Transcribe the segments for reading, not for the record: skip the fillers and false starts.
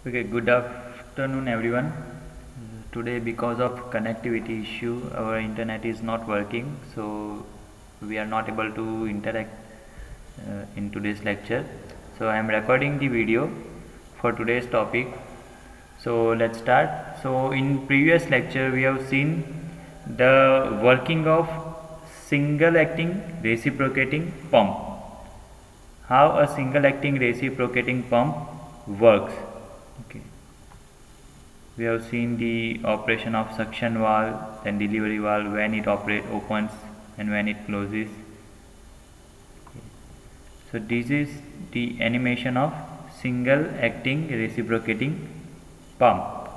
Okay, good afternoon everyone. Today because of connectivity issue our internet is not working, so we are not able to interact in today's lecture. So I am recording the video for today's topic. So let's start. So in previous lecture we have seen the working of single acting reciprocating pump. How a single acting reciprocating pump works. Okay, we have seen the operation of suction valve, then delivery valve, when it opens and when it closes. Okay. So this is the animation of single acting reciprocating pump.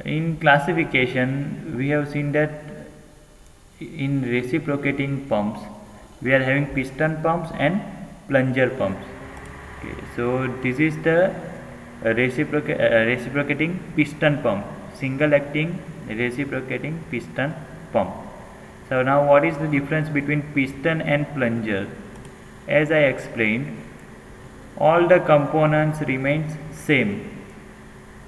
In classification we have seen that in reciprocating pumps we are having piston pumps and plunger pumps. Okay, so this is the reciprocating piston pump, single acting reciprocating piston pump. So now what is the difference between piston and plunger? As I explained, all the components remains same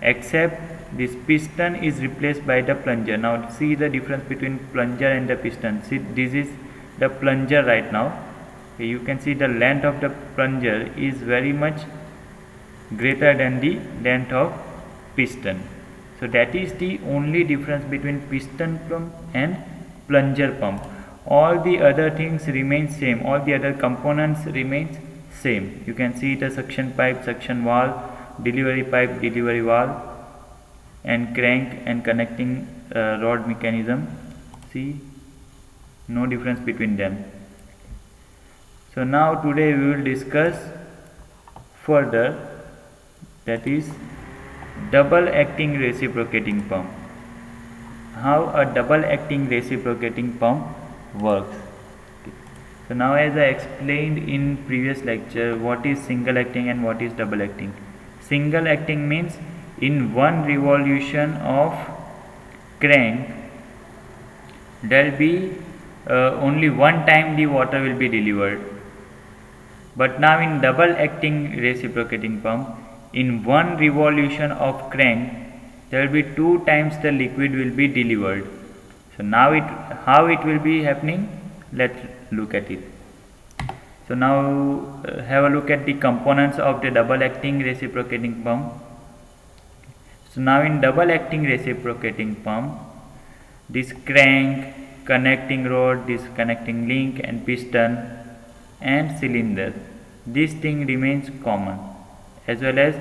except this piston is replaced by the plunger. Now see the difference between plunger and the piston. See, this is the plunger right now. You can see the length of the plunger is very much greater than the length of piston. So that is the only difference between piston pump and plunger pump. All the other things remain same, all the other components remain same. You can see the suction pipe, suction valve, delivery pipe, delivery valve, and crank and connecting rod mechanism. See, no difference between them. So now today we will discuss further, that is double acting reciprocating pump. How a double acting reciprocating pump works. Okay. So now as I explained in previous lecture what is single acting and what is double acting. Single acting means in one revolution of crank there will be only one time the water will be delivered. But now in double acting reciprocating pump, in one revolution of crank there will be two times the liquid will be delivered. So now how it will be happening, let's look at it. So now have a look at the components of the double acting reciprocating pump. So now in double acting reciprocating pump, this crank, connecting rod, this connecting link and piston and cylinder, this thing remains common, as well as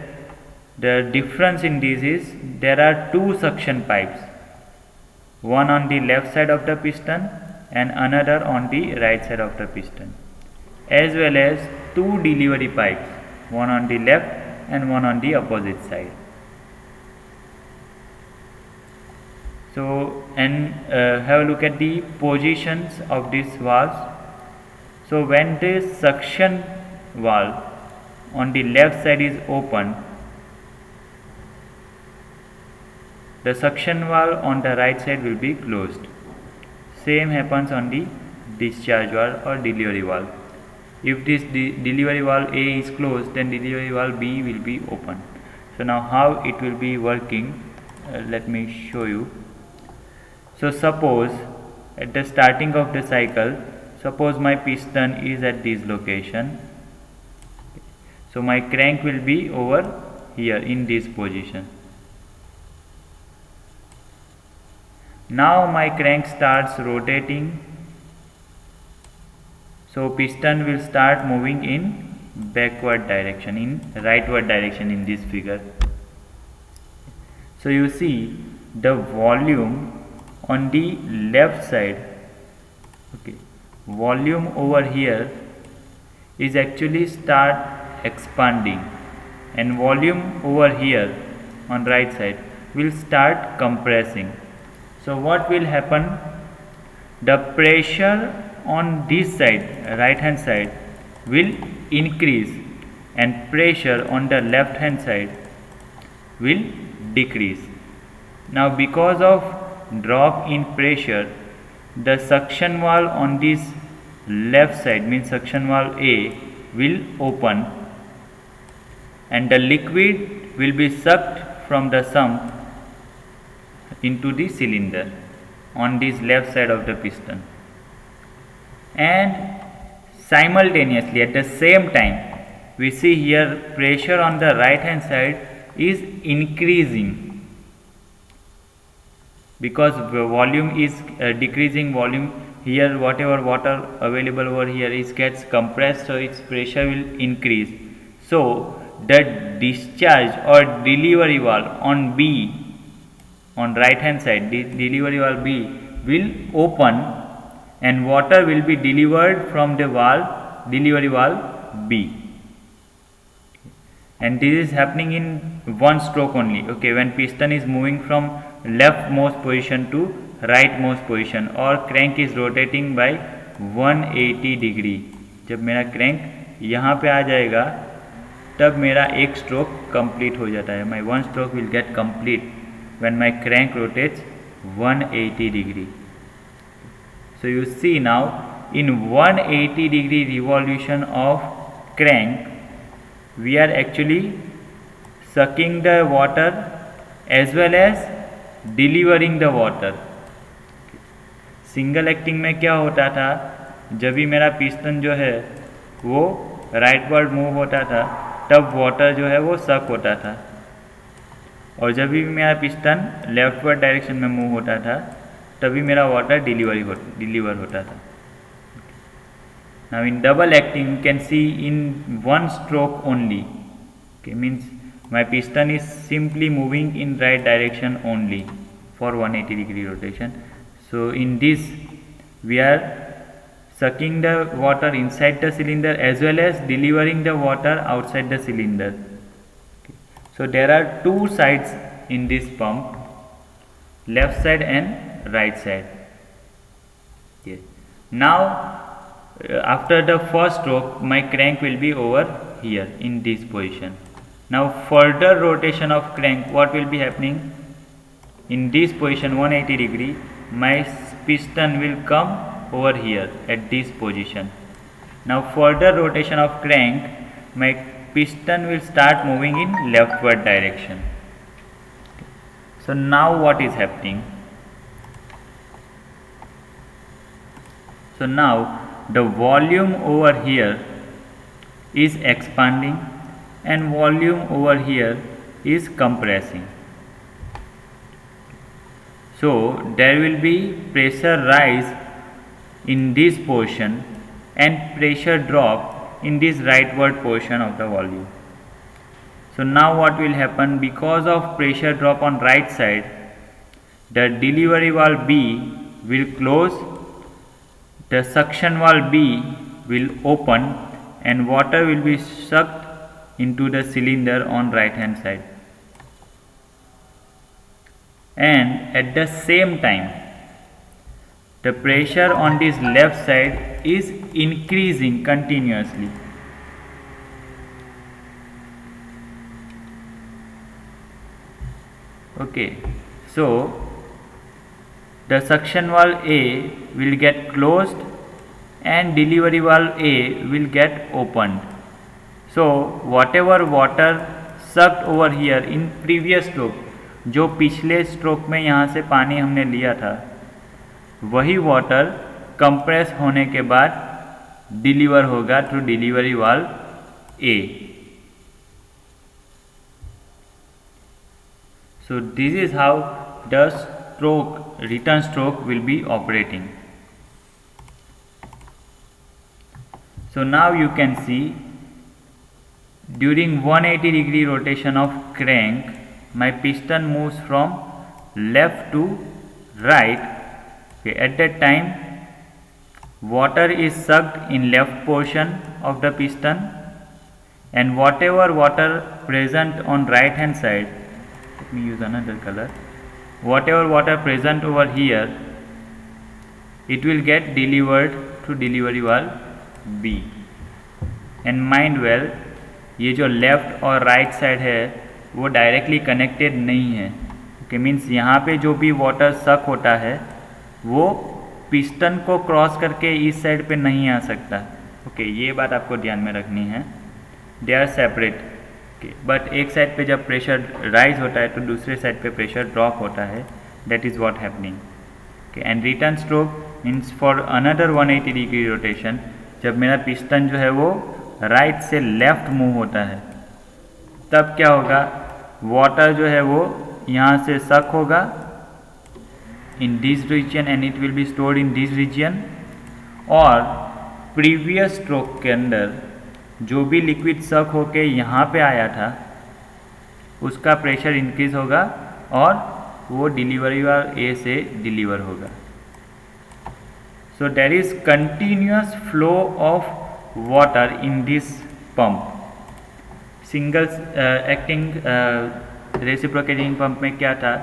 the difference in this is there are two suction pipes, one on the left side of the piston and another on the right side of the piston, as well as two delivery pipes, one on the left and one on the opposite side. So and have a look at the positions of these valves. So when this suction valve on the left side is open, the suction valve on the right side will be closed. Same happens on the discharge valve or delivery valve. If this delivery valve A is closed, then delivery valve B will be open. So now how it will be working, let me show you. So suppose at the starting of the cycle, suppose my piston is at this location, so my crank will be over here in this position. Now my crank starts rotating, so piston will start moving in backward direction, in rightward direction in this figure. So you see the volume on the left side, okay, volume over here is actually start expanding, and volume over here on right side will start compressing. So what will happen, the pressure on this side, right hand side, will increase and pressure on the left hand side will decrease. Now because of drop in pressure, the suction valve on this left side, means suction valve A, will open and the liquid will be sucked from the sump into the cylinder on this left side of the piston, and simultaneously at the same time we see here pressure on the right hand side is increasing because the volume is decreasing volume. Here whatever water available over here is gets compressed, so its pressure will increase. So the discharge or delivery valve on B, on right hand side, the delivery valve B will open and water will be delivered from the valve, delivery valve B, and this is happening in one stroke only. Okay, when piston is moving from leftmost position to rightmost position or crank is rotating by 180 degree, जब मेरा crank यहाँ पे आ जाएगा तब मेरा एक stroke complete हो जाता है. My one stroke will get complete when my crank rotates 180 degree. So you see now in 180 degree revolution of crank we are actually sucking the water as well as delivering the water. Single acting में क्या होता था, जब भी मेरा piston जो है वो राइटवर्ड मूव होता था तब वाटर जो है वो सक होता था, और जब भी मेरा पिस्टन लेफ्टवर्ड डायरेक्शन में मूव होता था तभी मेरा वाटर डिलीवर होता था. Now in double acting you can see in one stroke only. Okay, means my piston is simply moving in right direction only for 180 degree rotation. So in this we are sucking the water inside the cylinder as well as delivering the water outside the cylinder. Okay. So there are two sides in this pump, left side and right side. Yes. Now after the first stroke my crank will be over here in this position. Now further rotation of crank, what will be happening in this position 180 degree, my piston will come over here at this position. Now further rotation of crank, my piston will start moving in leftward direction. So now what is happening? So now the volume over here is expanding and volume over here is compressing. So there will be pressure rise in this portion and pressure drop in this rightward portion of the volume. So now what will happen, because of pressure drop on right side, the delivery valve B will close, the suction valve B will open and water will be sucked into the cylinder on right hand side. And at the same time the pressure on this left side is increasing continuously. Okay, so the suction valve A will get closed and delivery valve A will get opened. So whatever water sucked over here in previous stroke, जो पिछले stroke में यहाँ से पानी हमने लिया था, वही वाटर कंप्रेस होने के बाद डिलीवर होगा through delivery valve A. So this is how the stroke, return stroke will be operating. So now you can see during 180 degree rotation of crank, my piston moves from left to right. Okay, at that time water is sucked in left portion of the piston, and whatever water present on right hand side, let me use another color, whatever water present over here, it will get delivered to delivery valve B. And mind well, ये जो left और right side है वो directly connected नहीं है. Okay, means यहाँ पे जो भी वाटर सक होता है वो पिस्टन को क्रॉस करके इस साइड पे नहीं आ सकता. ओके, ये बात आपको ध्यान में रखनी है. They are separate. बट एक साइड पे जब प्रेशर राइज होता है तो दूसरे साइड पे प्रेशर ड्रॉप होता है, that is what happening. And return stroke means for another 180 degree rotation, जब मेरा पिस्टन जो है वो राइट से लेफ्ट मूव होता है, तब क्या होगा, वाटर जो है वो यहाँ से सक होगा in this region and it will be stored in this region, और प्रीवियस स्ट्रोक के अंदर जो भी लिक्विड सक होके यहाँ पे आया था उसका प्रेशर इंक्रीज होगा और वो डिलीवरी वाल ए से डिलीवर होगा। So there is continuous flow of water in this pump. Single acting reciprocating pump में क्या था,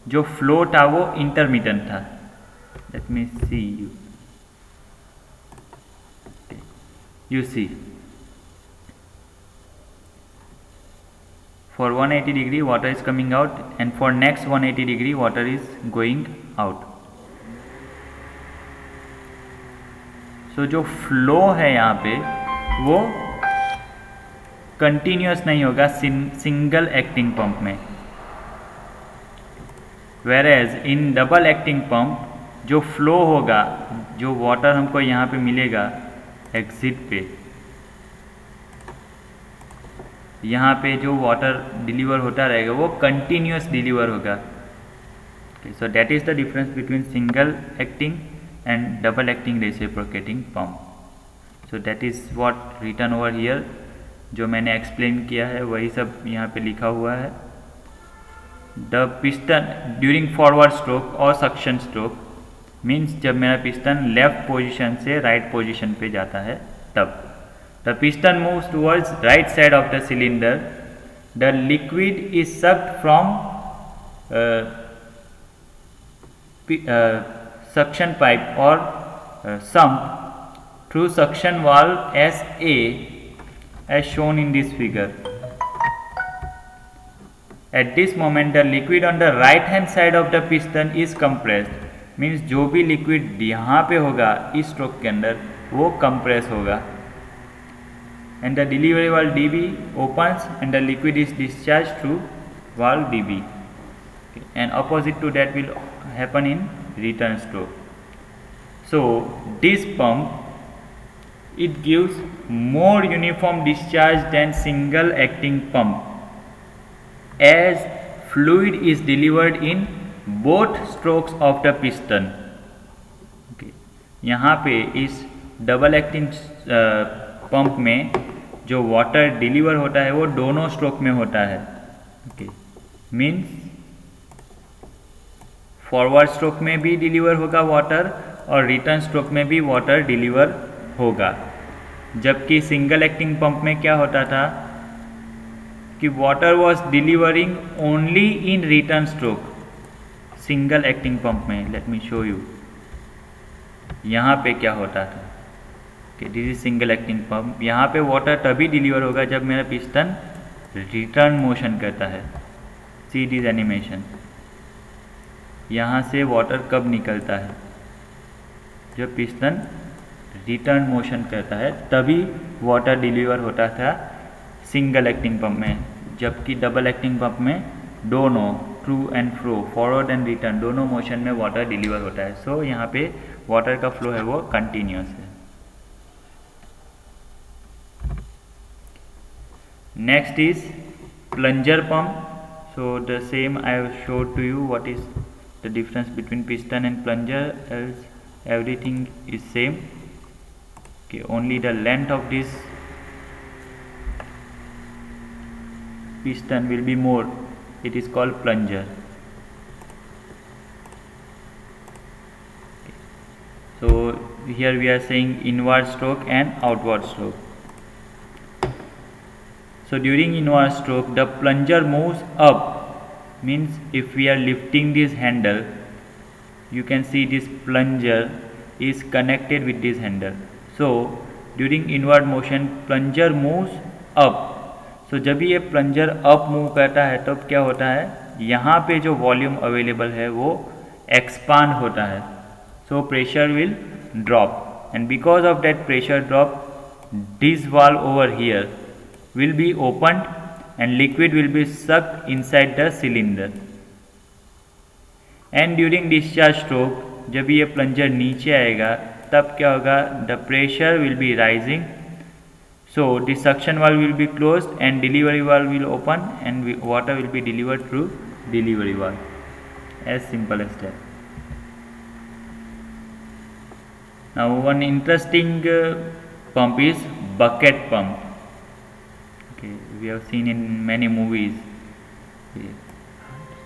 जो फ्लो था वो इंटरमिटेंट था। Let me see you see for 180 degree water is coming out and for next 180 degree water is going out। so जो flow है यहाँ पे वो कंटिन्यूअस नहीं होगा सिंगल एक्टिंग पंप में, whereas in double acting pump जो फ्लो होगा, जो वाटर हमको यहाँ पे मिलेगा एग्जिट पे, यहाँ पे जो वाटर डिलीवर होता रहेगा वो कंटिन्यूअस डिलीवर होगा। So that is the difference between single acting and double acting reciprocating pump. So that is what written over here, जो मैंने एक्सप्लेन किया है वही सब यहाँ पे लिखा हुआ है। The piston during forward stroke और सक्शन स्ट्रोक मीन्स जब मेरा पिस्टन लेफ्ट पोजीशन से राइट पोजीशन पे जाता है तब the piston moves towards right side of the cylinder, the liquid is sucked from suction pipe और sump through suction valve SA as shown in this figure। At this moment the liquid on the right hand side of the piston is compressed, means जो भी liquid यहाँ पे होगा इस stroke के अंदर वो कंप्रेस होगा। And the delivery valve DB opens and the liquid is discharged through valve DB, and opposite to that will happen in return stroke। So this pump it gives more uniform discharge than single acting pump as fluid is delivered in both strokes of the piston। यहाँ पे इस double acting pump में जो water deliver होता है वो दोनों stroke में होता है। मीन्स फॉरवर्ड स्ट्रोक में भी डिलीवर होगा वाटर और रिटर्न स्ट्रोक में भी वाटर डिलीवर होगा। जबकि सिंगल एक्टिंग पंप में क्या होता था कि water was delivering only in return stroke. Single acting pump में लेट मी शो यू, यहाँ पे क्या होता था कि this is single acting pump, यहाँ पे वाटर तभी डिलीवर होगा जब मेरा पिस्टन रिटर्न मोशन करता है। सी दिस एनिमेशन, यहाँ से वाटर कब निकलता है, जब पिस्टन रिटर्न मोशन करता है तभी वाटर डिलीवर होता था सिंगल एक्टिंग पंप में। जबकि डबल एक्टिंग पंप में दोनों true and fro, forward and return, दोनों मोशन में वाटर डिलीवर होता है। सो यहाँ पे वाटर का फ्लो है वो कंटिन्यूअस है। Next is plunger pump. So the same I have showed to you what is the difference between piston and plunger, else everything is same। Okay, only the length of this piston will be more, it is called plunger। Okay. So here we are saying inward stroke and outward stroke। So during inward stroke the plunger moves up, means if we are lifting this handle you can see this plunger is connected with this handle। So during inward motion plunger moves up। So जब ये plunger up move करता है तब क्या होता है, यहाँ पे जो वॉल्यूम अवेलेबल है वो expand होता है। So pressure will drop and because of that pressure drop this valve over here will be opened and liquid will be sucked inside the cylinder. And during discharge stroke, जब ये plunger नीचे आएगा तब क्या होगा, the pressure will be rising, so the suction valve will be closed and delivery valve will open and water will be delivered through delivery valve. As simple as that. Now one interesting pump is bucket pump. Okay, we have seen in many movies. Okay.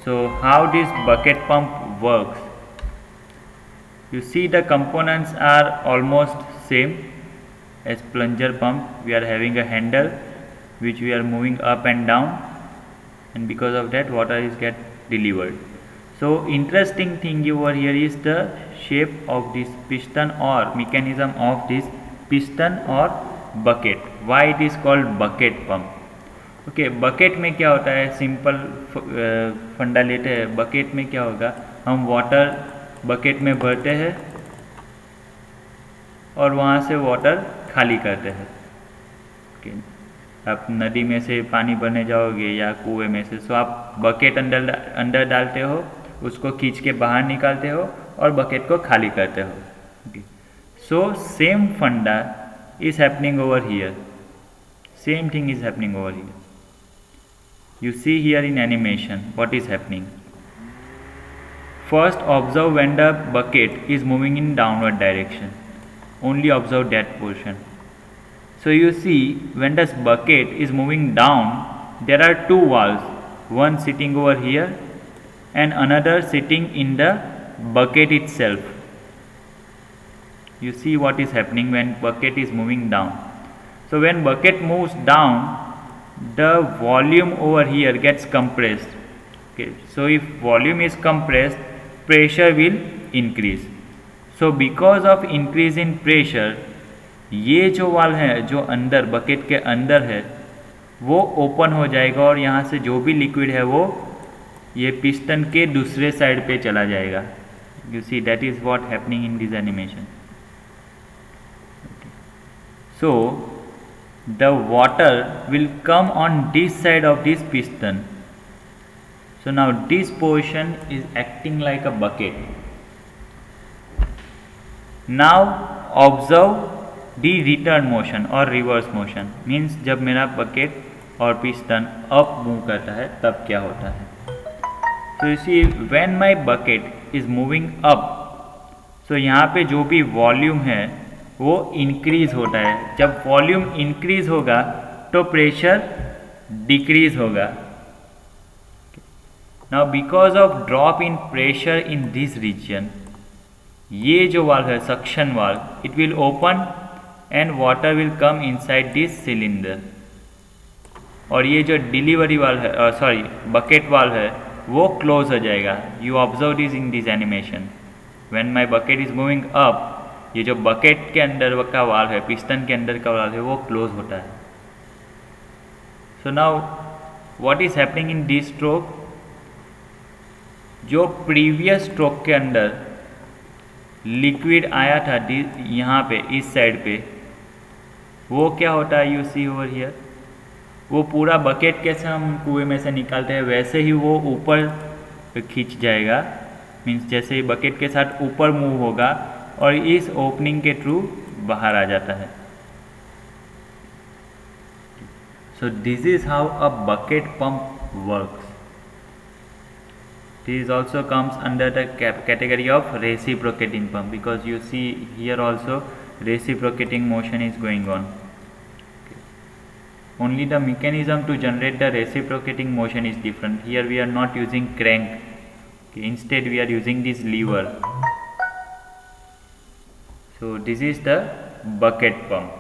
So how this bucket pump works? You see the components are almost same as plunger pump. We are having a handle which we are moving up and down, and because of that water is get delivered. So interesting thing over here is the shape of this piston or mechanism of this piston or bucket. Why it is called bucket pump? Okay, bucket में क्या होता है, simple फंडा लेते हैं. Bucket में क्या होगा, हम वाटर बकेट में भरते हैं और वहाँ से वाटर खाली करते हैं. ओके, आप नदी में से पानी भरने जाओगे या कुएं में से, सो आप बकेट अंदर डालते हो, उसको खींच के बाहर निकालते हो और बकेट को खाली करते हो. ओके, सो सेम फंडा is happening over here. Same thing is happening over here. You see here in animation what is happening. First observe when the bucket is moving in downward direction. Only observe that portion. So you see when this bucket is moving down, there are two valves, one sitting over here and another sitting in the bucket itself. You see what is happening when bucket is moving down. So when bucket moves down, the volume over here gets compressed. Okay, so if volume is compressed, pressure will increase. So because of increase in pressure, ये जो valve है जो अंदर bucket के अंदर है वो open हो जाएगा और यहाँ से जो भी लिक्विड है वो ये पिस्टन के दूसरे साइड पे चला जाएगा. You see that is what happening in this animation. Okay. So the water will come on this side of this piston. So now this portion is acting like a bucket. Now observe the return motion or reverse motion. Means जब मेरा bucket और piston up move करता है तब क्या होता है. So you see when my bucket is moving up, so यहाँ पे जो भी वॉल्यूम है वो इंक्रीज होता है. जब वॉल्यूम इंक्रीज होगा तो प्रेशर डिक्रीज होगा. Now because of drop in pressure in this region, ये जो वाल्व है suction valve, it will open and water will come inside this cylinder. और ये जो डिलीवरी वाल्व है, सॉरी बकेट वाल्व है, वो क्लोज हो जाएगा. You observe this in this animation. When my bucket is moving up, ये जो बकेट के अंदर का वाल्व है, पिस्टन के अंदर का वाल्व है, वो क्लोज होता है. So now what is happening in this stroke, जो प्रीवियस स्ट्रोक के अंदर लिक्विड आया था यहाँ पे इस साइड पे, वो क्या होता है, यू सी ओवर हियर, वो पूरा बकेट कैसे हम कुएं में से निकालते हैं वैसे ही वो ऊपर खींच जाएगा. मीन्स जैसे ही बकेट के साथ ऊपर मूव होगा और इस ओपनिंग के थ्रू बाहर आ जाता है. So this is how a bucket pump works. This also comes under the category of reciprocating pump, because you see here also reciprocating motion is going on. Okay. Only the mechanism to generate the reciprocating motion is different. Here we are not using crank. Okay. Instead we are using this lever. So this is the bucket pump.